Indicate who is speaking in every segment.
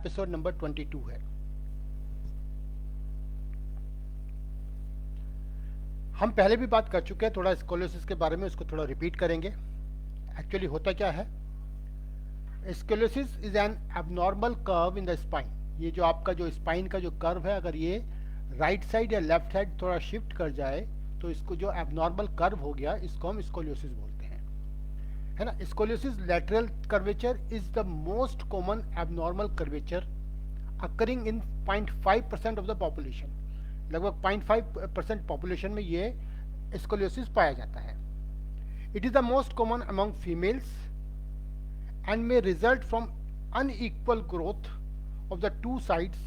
Speaker 1: Episode number 22 है। हम पहले भी बात कर चुके हैं थोड़ा स्कोलियोसिस के बारे में, उसको थोड़ा रिपीट करेंगे। एक्चुअली होता क्या है, scoliosis is an abnormal curve in the spine. ये जो आपका जो स्पाइन का जो कर्व है, अगर ये राइट साइड या लेफ्ट साइड थोड़ा शिफ्ट कर जाए तो इसको जो एबनॉर्मल कर्व हो गया, इसको हम स्कोलियोसिस बोलते हैं, है ना। Scoliosis lateral curvature is the most common abnormal curvature occurring in 0.5% of the population. लगभग 0.5% पॉपुलेशन में ये स्कोलियोसिस पाया जाता है। It is the most common among females and may result from unequal growth of the two sides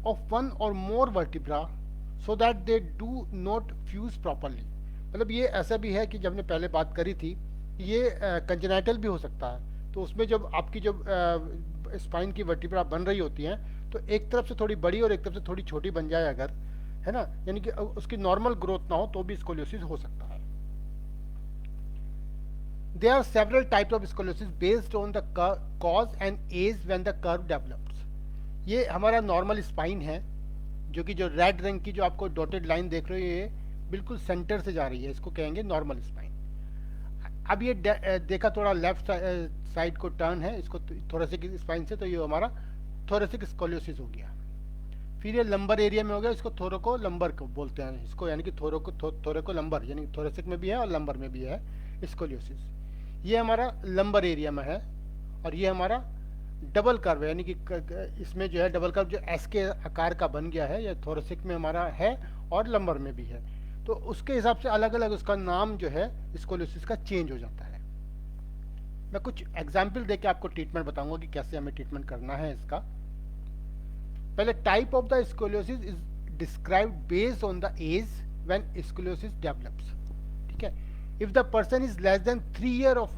Speaker 1: of one or more vertebra so that they do not fuse properly। मतलब ये ऐसा भी है कि जब हमने पहले बात करी थी, ये कंजेनाइटल भी हो सकता है। तो उसमें जब आपकी जब स्पाइन की वर्टिब्रा बन रही होती हैं तो एक तरफ से थोड़ी बड़ी और एक तरफ से थोड़ी छोटी बन जाए अगर, है ना, यानी कि उसकी नॉर्मल ग्रोथ ना हो तो भी स्कोलियोसिस हो सकता है। There are several types of scoliosis based on the cause and age when the curve develops। ये हमारा नॉर्मल स्पाइन है, जो कि जो रेड रंग की जो आपको डॉटेड लाइन देख रहे हो, ये बिल्कुल सेंटर से जा रही है, इसको कहेंगे नॉर्मल स्पाइन। अब ये देखा थोड़ा लेफ्ट साइड को टर्न है, इसको थोरेसिक स्पाइन से, तो ये हमारा थोरेसिक स्कोलियोसिस हो गया। फिर ये लंबर एरिया में हो गया, इसको थोरेको लंबर को बोलते हैं इसको, यानी कि थोरेको लंबर, यानी थोरेसिक में भी है और लंबर में भी है स्कोलियोसिस। ये हमारा लंबर एरिया में है और ये हमारा डबल कर्व है, यानी कि इसमें जो है डबल कर्व जो एस के आकार का बन गया है, ये थोरेसिक में हमारा है और लंबर में भी है। तो उसके हिसाब से अलग अलग उसका नाम जो है स्कोलियोसिस का चेंज हो जाता है। मैं कुछ एग्जाम्पल देके आपको ट्रीटमेंट बताऊंगा कि कैसे हमें ट्रीटमेंट करना है इसका। पहले type of the scoliosis is described based on the age when scoliosis develops. ठीक है, if the person is less than 3 year of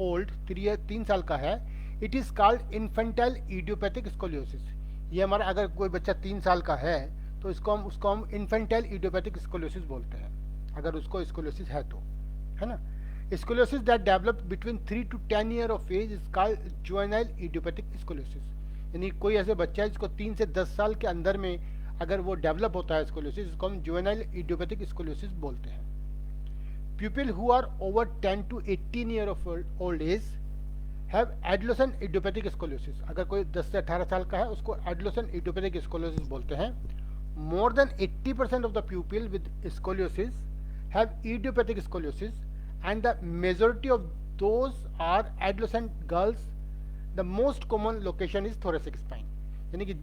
Speaker 1: old, 3 साल का है, it is called infantile idiopathic scoliosis. ये हमारा अगर कोई बच्चा 3 साल का है तो उसको हम इन्फेंटाइल इडियोपैथिक स्कोलियोसिस बोलते हैं, अगर उसको स्कोलियोसिस है तो, है ना। Scoliosis that develop between 3 to 10 year of age is called juvenile idiopathic scoliosis. यानी कोई ऐसे बच्चा है जिसको 3 से 10 साल के अंदर में अगर वो डेवलप होता है स्कोलियोसिस, इसको हम जुवेनाइल इडियोपैथिक स्कोलियोसिस बोलते हैं। People who are over 10 to 18 year of old age have adolescent idiopathic scoliosis। अगर कोई 10 से 18 साल का है उसको adolescent idiopathic scoliosis बोलते हैं। More than 80% of the pupil with scoliosis have idiopathic scoliosis and the majority of those are adolescent girls। The most common location is thoracic spine। यानी कि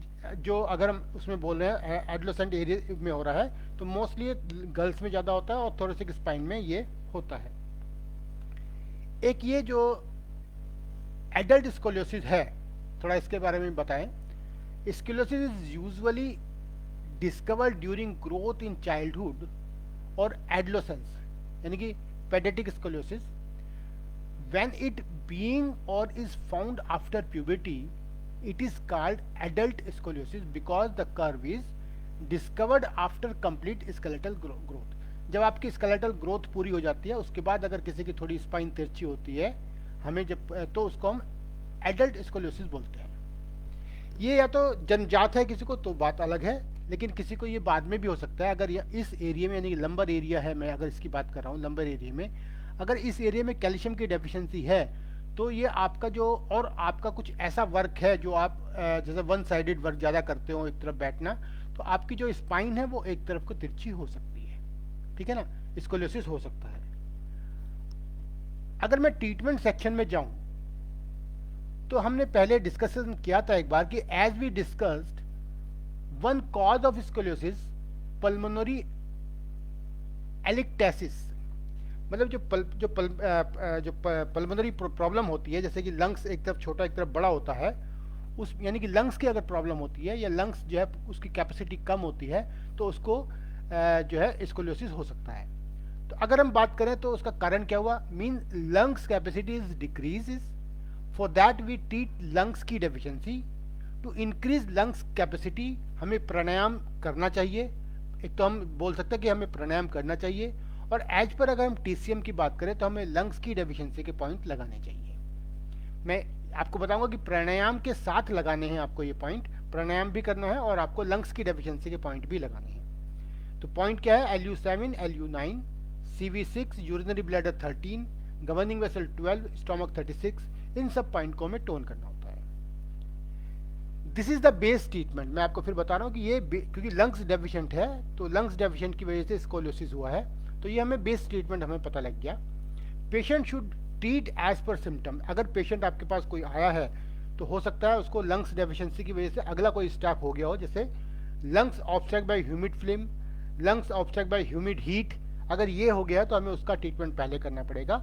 Speaker 1: जो अगर हम उसमें बोल रहे हैं एडोलेसेंट एरिया में हो रहा है तो मोस्टली गर्ल्स में ज़्यादा होता है और थोरेसिक स्पाइन में ये होता है। एक ये जो एडल्ट स्कोलियोसिस है, थोड़ा इसके बारे में बताएं। Scoliosis is usually discovered during growth in childhood और एडोलेसेंस, यानी कि paediatric scoliosis. When it being और is found after puberty, it is called adult scoliosis because the curve is discovered after complete skeletal growth। जब आपकी skeletal growth पूरी हो जाती है उसके बाद अगर किसी की थोड़ी स्पाइन तिरछी होती है हमें जब, तो उसको हम adult scoliosis बोलते हैं। ये या तो जन्मजात है किसी को तो बात अलग है, लेकिन किसी को ये बाद में भी हो सकता है। अगर इस एरिया में, यानी कि लंबर एरिया है, मैं अगर इसकी बात कर रहा हूँ लंबर एरिया में, अगर इस एरिया में कैल्शियम की डेफिशिएंसी है तो ये आपका जो, और आपका कुछ ऐसा वर्क है जो आप जैसे वन साइडेड वर्क ज़्यादा करते हो, एक तरफ बैठना, तो आपकी जो स्पाइन है वो एक तरफ को तिरछी हो सकती है। ठीक है ना, स्कोलियोसिस हो सकता है। अगर मैं ट्रीटमेंट सेक्शन में जाऊं तो हमने पहले डिस्कशन किया था एक बार कि as we discussed one cause of scoliosis pulmonary atelectasis. मतलब जो पल्मोनरी प्रॉब्लम होती है, जैसे कि लंग्स एक तरफ छोटा एक तरफ बड़ा होता है, उस यानी कि लंग्स की अगर प्रॉब्लम होती है या लंग्स जो है उसकी कैपेसिटी कम होती है तो उसको जो है स्कोलियोसिस हो सकता है। तो अगर हम बात करें तो उसका कारण क्या हुआ, mean lungs capacity is decreases, for that we treat lungs की deficiency. To increase lungs capacity हमें प्राणायाम करना चाहिए। एक तो हम बोल सकते हैं कि हमें प्राणायाम करना चाहिए, और एज पर अगर हम टीसीएम की बात करें तो हमें लंग्स की डेफिशिएंसी के पॉइंट लगाने चाहिए। मैं आपको बताऊंगा कि प्राणायाम के साथ लगाने हैं आपको ये पॉइंट, प्राणायाम भी करना है और आपको लंग्स की डेफिशिएंसी के पॉइंट भी लगाने हैं। तो पॉइंट क्या है, LU7, LU9, CV6, urinary bladder 13, governing vessel 12, stomach 36, इन सब पॉइंट को हमें टोन करना होता है। This is the base treatment. मैं आपको फिर बता रहा हूँ कि ये क्योंकि लंग्स डेफिशिएंट है, तो लंग्स डेफिशिएंट की वजह से स्कोलियोसिस हुआ है, तो ये हमें बेस ट्रीटमेंट हमें पता लग गया। Patient should treat as per symptom. अगर पेशेंट आपके पास कोई आया है तो हो सकता है उसको लंग्स डेफिशिएंसी की वजह से अगला कोई स्टेप हो गया हो, जैसे lungs obstruct by humid flame, lungs obstruct by humid heat. अगर ये हो गया तो हमें उसका ट्रीटमेंट पहले करना पड़ेगा।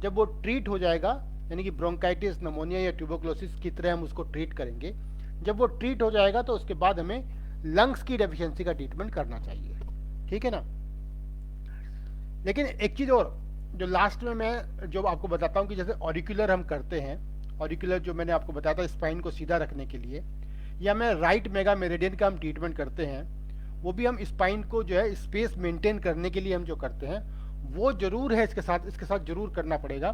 Speaker 1: जब वो ट्रीट हो जाएगा, यानी कि ब्रोंकाइटिस, नमोनिया या ट्यूबरकुलोसिस की तरह हम उसको ट्रीट करेंगे, जब वो ट्रीट हो जाएगा तो उसके बाद हमें लंग्स की डेफिशिएंसी का ट्रीटमेंट करना चाहिए, ठीक है ना। लेकिन एक चीज़ और जो लास्ट में मैं जो आपको बताता हूँ कि जैसे ऑरिकुलर हम करते हैं, ऑरिकुलर जो मैंने आपको बताया था स्पाइन को सीधा रखने के लिए, या मैं राइट मेगा मेरिडियन का हम ट्रीटमेंट करते हैं, वो भी हम स्पाइन को जो है स्पेस मेंटेन करने के लिए हम जो करते हैं वो जरूर है, इसके साथ जरूर करना पड़ेगा।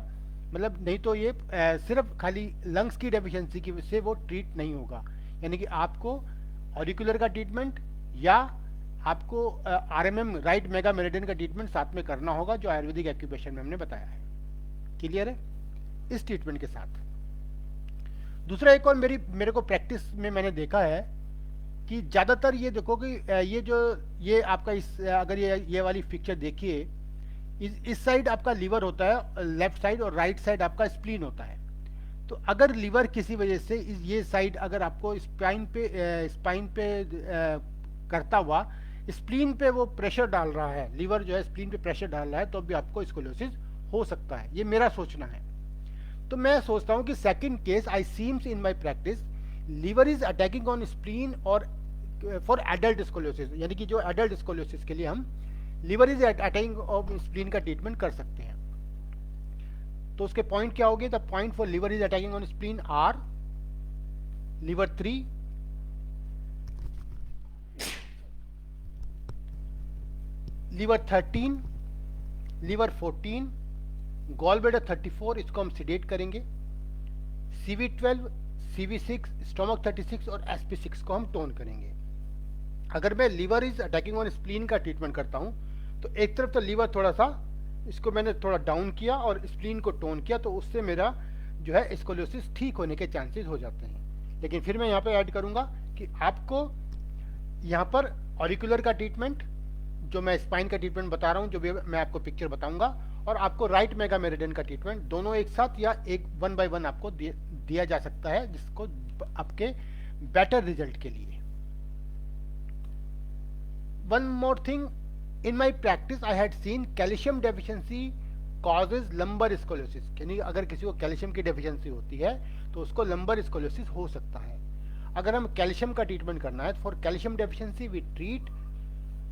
Speaker 1: मतलब नहीं तो ये सिर्फ खाली लंग्स की डेफिशिएंसी की वजह से वो ट्रीट नहीं होगा। यानी कि आपको ऑरिकुलर का ट्रीटमेंट या आपको RMM राइट मेगा मेरिडियन का ट्रीटमेंट साथ में करना होगा, जो आयुर्वेदिक एक्यूप्रेशर में हमने बताया है। क्लियर है इस ट्रीटमेंट के साथ। दूसरा एक और मेरे को प्रैक्टिस में मैंने देखा है कि ज़्यादातर ये देखो कि ये आपका अगर ये वाली पिक्चर देखिए, इस साइड आपका लीवर होता है लेफ्ट साइड, और राइट साइड आपका स्प्लीन होता है। तो अगर लीवर किसी वजह से ये साइड अगर आपको स्पाइन पे करता हुआ स्प्लीन पे वो प्रेशर डाल रहा है, लीवर जो है स्प्लीन पे प्रेशर डाल रहा है, तो भी आपको स्कोलियोसिस हो सकता है। ये मेरा सोचना है। तो मैं सोचता हूँ कि second case I seems in my practice liver is attacking on spleen और फॉर एडल्ट स्कोलियोसिस, यानी कि जो एडल्ट स्कोलियोसिस के लिए हम liver is attacking of spleen का ट्रीटमेंट कर सकते हैं। तो उसके पॉइंट क्या होंगे, the point for liver is attacking on spleen are liver 3, liver 13, liver 14, gall bladder 34, इसको हम सीडेट करेंगे, CV12, CV6, स्टोमक 36 और SP6 को हम टोन करेंगे। अगर मैं liver is attacking on spleen का ट्रीटमेंट करता हूं तो एक तरफ तो लीवर थोड़ा सा इसको मैंने थोड़ा डाउन किया और स्प्लीन को टोन किया, तो उससे मेरा जो है स्कोलियोसिस ठीक होने के चांसेस हो जाते हैं। लेकिन फिर मैं यहाँ पे ऐड करूंगा कि आपको यहाँ पर ऑरिकुलर का ट्रीटमेंट, जो मैं स्पाइन का ट्रीटमेंट बता रहा हूँ, जो भी मैं आपको पिक्चर बताऊंगा, और आपको राइट मेगा मेरिडियन का ट्रीटमेंट, दोनों एक साथ या एक 1 by 1 आपको दिया जा सकता है, जिसको आपके बेटर रिजल्ट के लिए। One more thing, in my practice I had seen calcium deficiency causes lumbar scoliosis, यानी अगर किसी को कैल्शियम की डेफिशिएंसी होती है तो उसको लंबर स्कोलियोसिस हो सकता है। अगर हम कैल्शियम का ट्रीटमेंट करना है, for calcium deficiency we treat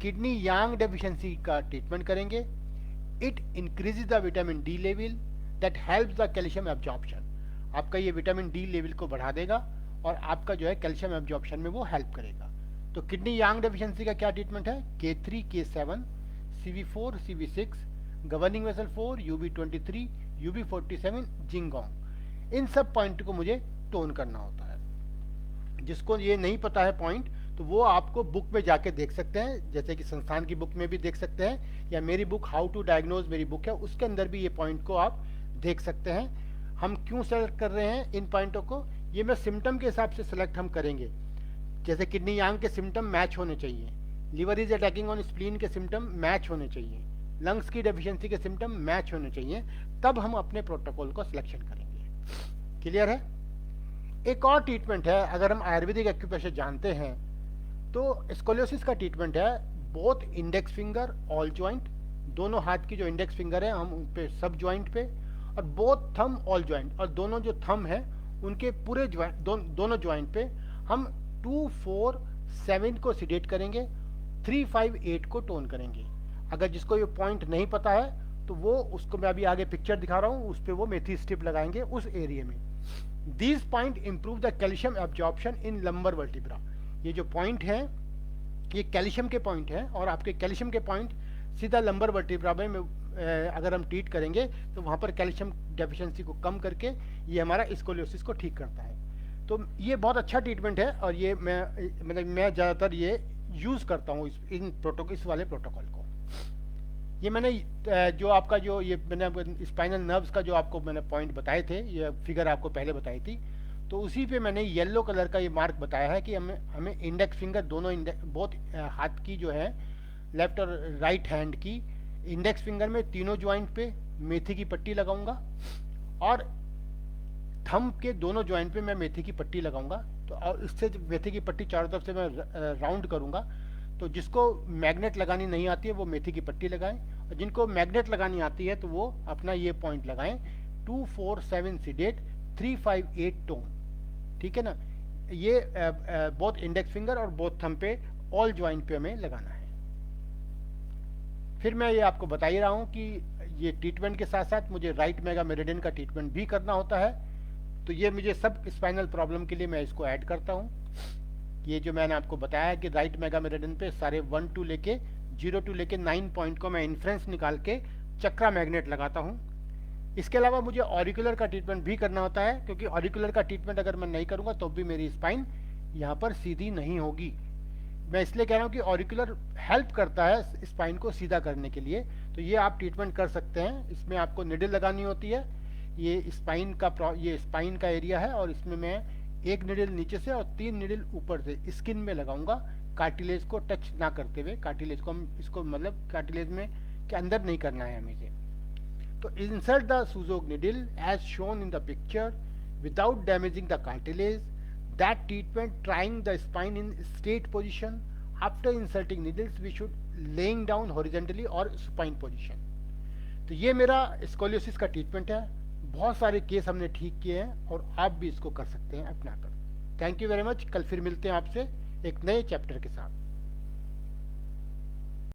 Speaker 1: kidney yang deficiency का ट्रीटमेंट करेंगे। It increases the vitamin D level that helps the calcium absorption. आपका ये विटामिन डी लेवल को बढ़ा देगा और आपका जो है कैल्शियम एब्जॉर्प्शन में वो हेल्प करेगा। तो किडनी यांग डेफिशिएंसी का क्या ट्रीटमेंट है, K3, K7, CV4, CV6, governing vessel 4, UB23, UB47, जिंगोंग। इन सब पॉइंट को मुझे टोन करना होता है। जिसको ये नहीं पता है पॉइंट, तो वो आपको बुक में जाके देख सकते हैं, जैसे कि संस्थान की बुक में भी देख सकते हैं, या मेरी बुक हाउ टू डायग्नोज मेरी बुक है, उसके अंदर भी ये पॉइंट को आप देख सकते हैं। हम क्यों सेलेक्ट कर रहे हैं इन पॉइंटों को, ये मैं सिम्टम के हिसाब से सिलेक्ट हम करेंगे। जैसे किडनी यांग के सिम्टम मैच होने चाहिए, liver is attacking on spleen के सिम्टम मैच होने चाहिए, लंग्स की डेफिशिएंसी के सिम्टम मैच होने चाहिए, तब हम अपने प्रोटोकॉल को सिलेक्शन करेंगे। क्लियर है। एक और ट्रीटमेंट है, अगर हम आयुर्वेदिक एक्यूप्रेशर जानते हैं तो स्कोलियोसिस का ट्रीटमेंट है both index finger all joint, दोनों हाथ की जो इंडेक्स फिंगर है हम उन पे सब जॉइंट पे, और बोथ थम ऑल जॉइंट, और दोनों जो थम है उनके पूरे जॉइंट दोनों जॉइंट पे हम 2, 4, 7 को सीडेट करेंगे, 3, 5, 8 को टोन करेंगे। अगर जिसको ये पॉइंट नहीं पता है तो वो उसको मैं अभी आगे पिक्चर दिखा रहा हूँ, उस पर वो मेथी स्ट्रिप लगाएंगे उस एरिया में। This point improve the calcium absorption in lumbar vertebra. ये जो पॉइंट है ये कैल्शियम के पॉइंट है, और आपके कैल्शियम के पॉइंट सीधा लंबर वर्टिब्रा में अगर हम ट्रीट करेंगे तो वहाँ पर कैल्शियम डेफिशिएंसी को कम करके ये हमारा स्कोलियोसिस को ठीक करता है। तो ये बहुत अच्छा ट्रीटमेंट है और ये मैं ज़्यादातर ये यूज़ करता हूँ इस वाले प्रोटोकॉल को। ये मैंने जो आपका जो ये मैंने स्पाइनल नर्व्स का जो आपको मैंने पॉइंट बताए थे, ये फिगर आपको पहले बताई थी, तो उसी पे मैंने येलो कलर का ये मार्क बताया है कि हमें हमें इंडेक्स फिंगर दोनों बोथ हाथ की जो है लेफ्ट और राइट हैंड की इंडेक्स फिंगर में तीनों ज्वाइंट पे मेथी की पट्टी लगाऊंगा और थंब के दोनों ज्वाइंट पे मैं मेथी की पट्टी लगाऊंगा। तो और इससे मेथी की पट्टी चारों तरफ से मैं राउंड करूंगा। तो जिसको मैग्नेट लगानी नहीं आती है वो मेथी की पट्टी लगाएं, और जिनको मैग्नेट लगानी आती है तो वो अपना ये पॉइंट लगाएं 247 सीडेट 358 टोन। ठीक है ना। ये बोथ इंडेक्स फिंगर और बोथ थंब पे ऑल ज्वाइंट पे हमें लगाना है। फिर मैं ये आपको बता ही रहा हूँ कि ये ट्रीटमेंट के साथ साथ मुझे राइट मेगा मेरिडियन का ट्रीटमेंट भी करना होता है। तो ये मुझे सब स्पाइनल प्रॉब्लम के लिए मैं इसको ऐड करता हूँ। ये जो मैंने आपको बताया कि राइट मेगा मेरिडियन पे सारे 1 टू लेके 0 टू लेके 9 पॉइंट को मैं इन्फ्रेंस निकाल के चक्रा मैग्नेट लगाता हूँ। इसके अलावा मुझे ऑरिकुलर का ट्रीटमेंट भी करना होता है, क्योंकि ऑरिकुलर का ट्रीटमेंट अगर मैं नहीं करूँगा तो भी मेरी स्पाइन यहाँ पर सीधी नहीं होगी। मैं इसलिए कह रहा हूँ कि ऑरिकुलर हेल्प करता है स्पाइन को सीधा करने के लिए। तो ये आप ट्रीटमेंट कर सकते हैं। इसमें आपको निडल लगानी होती है। ये स्पाइन का एरिया है और इसमें मैं एक निडल नीचे से और 3 निडल ऊपर से स्किन में लगाऊंगा, कार्टिलेज को टच ना करते हुए। कार्टिलेज को हम इसको मतलब कार्टिलेज में के अंदर नहीं करना है हमें इसे। तो insert the Suzhou needle as shown in the picture without damaging the cartilage. That treatment trying the spine in straight position. After inserting needles we should laying down horizontally or supine position. तो ये मेरा scoliosis का treatment है। बहुत सारे case हमने ठीक किए हैं और आप भी इसको कर सकते हैं अपना कर। Thank you very much. कल फिर मिलते हैं आपसे एक नए चैप्टर के साथ।